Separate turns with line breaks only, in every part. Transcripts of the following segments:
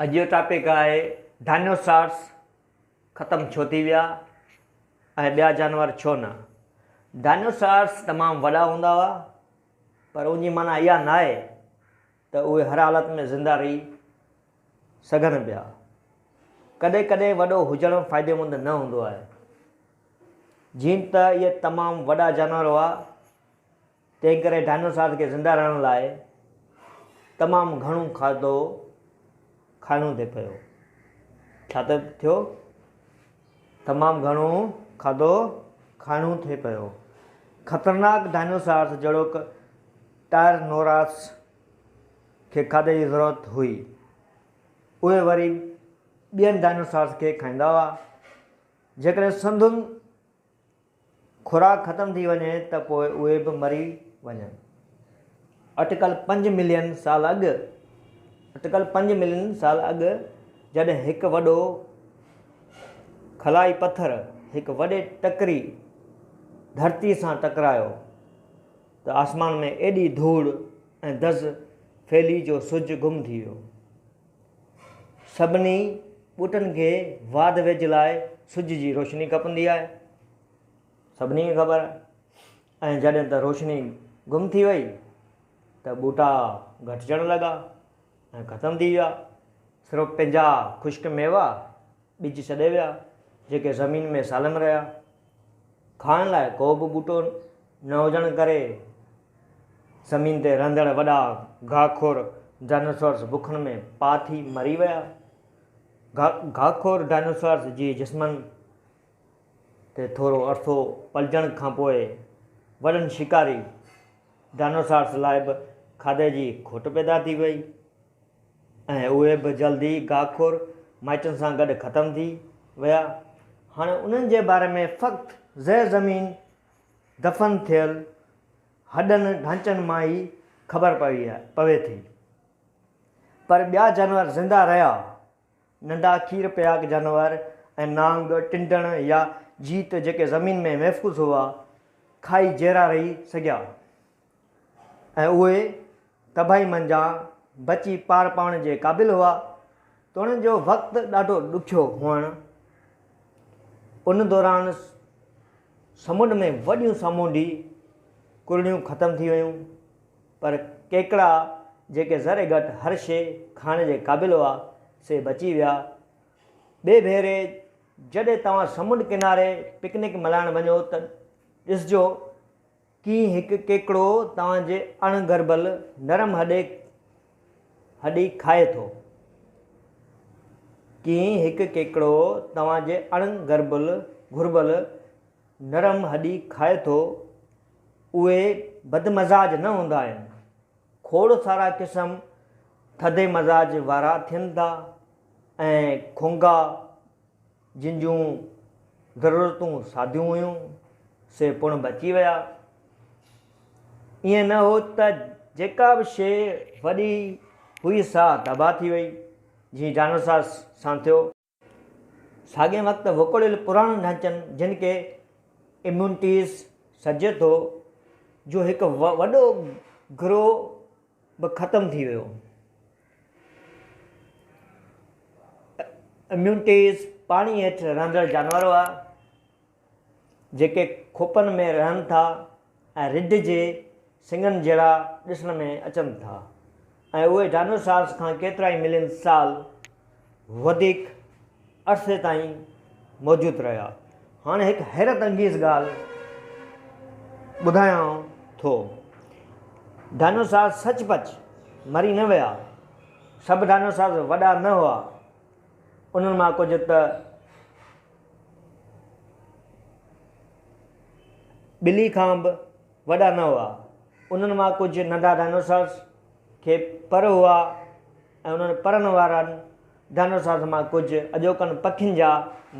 अॼु जो टॉपिक आहे डायनासॉर्स ख़तमु छो थी विया ऐं ॿिया जानवर छो न। डायनासॉर्स तमामु वॾा हूंदा हुआ, पर उनजी माना इहा न आहे त उहे हर हालत में ज़िंदा रही सघनि पिया। कॾहिं कॾहिं वॾो हुजणु फ़ाइदेमंद न हूंदो आहे। जीअं त इहे तमामु वॾा जानवर हुआ, तंहिं करे डायनासॉर्स खे ज़िंदा रहण लाइ तमामु घणो खाधो खाइणो थिए पियो। छा त थियो? तमामु घणो खाधो खाइणो थिए पियो। ख़तरनाक डायनासॉर्स जहिड़ो टायरनोसॉरस खे खाधे जी ज़रूरत हुई। उहे वरी ॿियनि डायनासॉर्स खे खाईंदा हुआ। जेकॾहिं संदुनि खुराक ख़तमु थी वञे त पोइ उहे बि मरी वञनि। अटिकल 5 मिलियन साल अॻु जॾहिं हिकु वॾो खलाई पथर हिकु वॾे टकरी धरती सां टकरायो त आसमान में एॾी धूड़ ऐं धज़ फैली जो सिज गुम थी वियो। सभिनी ॿूटनि खे वाध वेझ लाइ सिज जी रोशनी खपंदी आहे, सभिनी खे ख़बर। ऐं जॾहिं त रोशनी गुम थी वई त ॿूटा घटिजण लॻा ऐं ख़तमु थी विया। सिर्फ़ु पंहिंजा ख़ुश्क मेवा ॿिज छॾे विया जेके ज़मीन में सालम रहिया। खाइण लाइ को बि ॿूटो न हुजण करे ज़मीन ते रहंदड़ वॾा घाहखोर डायनासॉर्स बुखनि में पा थी मरी विया। घाहखोर डायनासॉर्स जी जिस्मनि ते थोरो अरसो पलजण खां पोइ वॾनि शिकारी डायनासॉर्स लाइ बि खाधे जी खोट पैदा थी वई ऐं उहे बि जल्दी घाहखोर माइटनि सां गॾु ख़तमु थी विया। हाणे उन्हनि जे बारे में फ़क़्ति ज़ेर ज़मीन दफ़न थियल हॾनि ढांचनि मां ई ख़बर पवे थी। पर ॿिया जानवर ज़िंदा रहिया। नंढा खीर पियाक जानवर ऐं नांग, टिंडण या जीत जेके ज़मीन में महफ़ूज़ हुआ खाई जहिड़ा रही सघिया ऐं उहे तबाही मंझां बची पार पवण जे क़ाबिल हुआ। त उन्हनि जो वक़्तु ॾाढो ॾुखियो हुअणु। उन दौरान समुंड में वॾियूं सामूंडी कुरड़ियूं ख़तमु थी वियूं, पर केकड़ा जेके ज़रे घटि हर शइ खाइण जे क़ाबिल हुआ से बची विया। ॿिए भेरे जॾहिं तव्हां समुंड किनारे पिकनिक मल्हाइण वञो त ॾिसिजो कि हिकु केकड़ो तव्हांजे अणगरबल नरम हॾी खाए थो। हिकु केकड़ो तव्हांजे घुरबल नरम हॾी खाए थो। उहे बदमज़ाज न हूंदा आहिनि। खोड़ सारा क़िस्म थधे मज़ाज वारा थियनि था ऐं खोंगा जिन जूं ज़रूरतूं सादियूं हुयूं से पिणु बची विया। ईअं न हो त जेका बि शइ वॾी हुई सा तबाह थी वई, जीअं डायनासॉर्स सां थियो। साॻिए वक़्तु वकोड़ियल पुराणनि ढांचनि जिन खे इम्यूनिटीज़ सॾिजे थो जो हिकु वॾो गिरोह बि ख़तमु थी वियो। इम्यूनिटीज़ पाणी हेठि रहंदड़ जानवर हुआ जेके खोपनि में रहनि था ऐं रिढ जे सिंगनि जहिड़ा ॾिसण में अचनि था ऐं उहे डायनासॉर्स खां केतिरा ई मिलियन साल वधीक अरसे ताईं मौजूदु रहिया। हाणे हिकु हैरत अंगेज़ ॻाल्हि ॿुधायांव थो। डायनासॉर्स सचपच मरी न विया। सभु डायनासॉर्स वॾा न हुआ। उन्हनि मां कुझु त ॿिली खां बि वॾा न हुआ। उन्हनि मां कुझु नंढा डायनासॉर्स खे पर हुआ ऐं उन्हनि परनि वारनि डायनासॉर्स मां कुझु अॼोकनि पखियुनि जा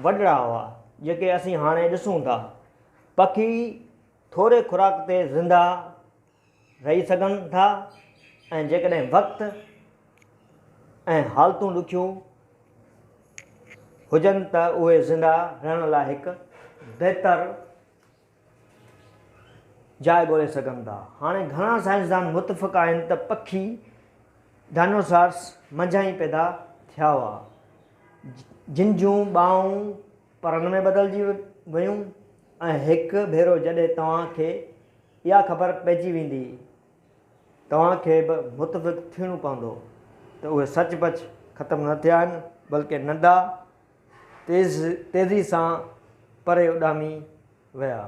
वॾड़ा हुआ जेके असीं हाणे ॾिसूं था। पखी थोरे खुराक ते ज़िंदा रही सघनि था ऐं जेकॾहिं वक़्तु ऐं हालतूं ॾुखियूं हुजनि त उहे ज़िंदा रहण लाइ हिकु बहितरु जाइ ॻोल्हे सघनि था। हाणे घणा साइंसदान मुतफ़िक़ आहिनि त पखी डायनासॉर्स मंझां ई पैदा थिया हुआ, जिन जूं ॿाहूं परनि में बदिलजी वियूं ऐं हिकु भेरो जॾहिं तव्हांखे इहा ख़बर पइजी वेंदी तव्हांखे बि मुतफ़िक़ थियणो पवंदो त उहे सचपच ख़तमु न थिया आहिनि, बल्कि नंढा तेज़ी सां परे उॾामी विया।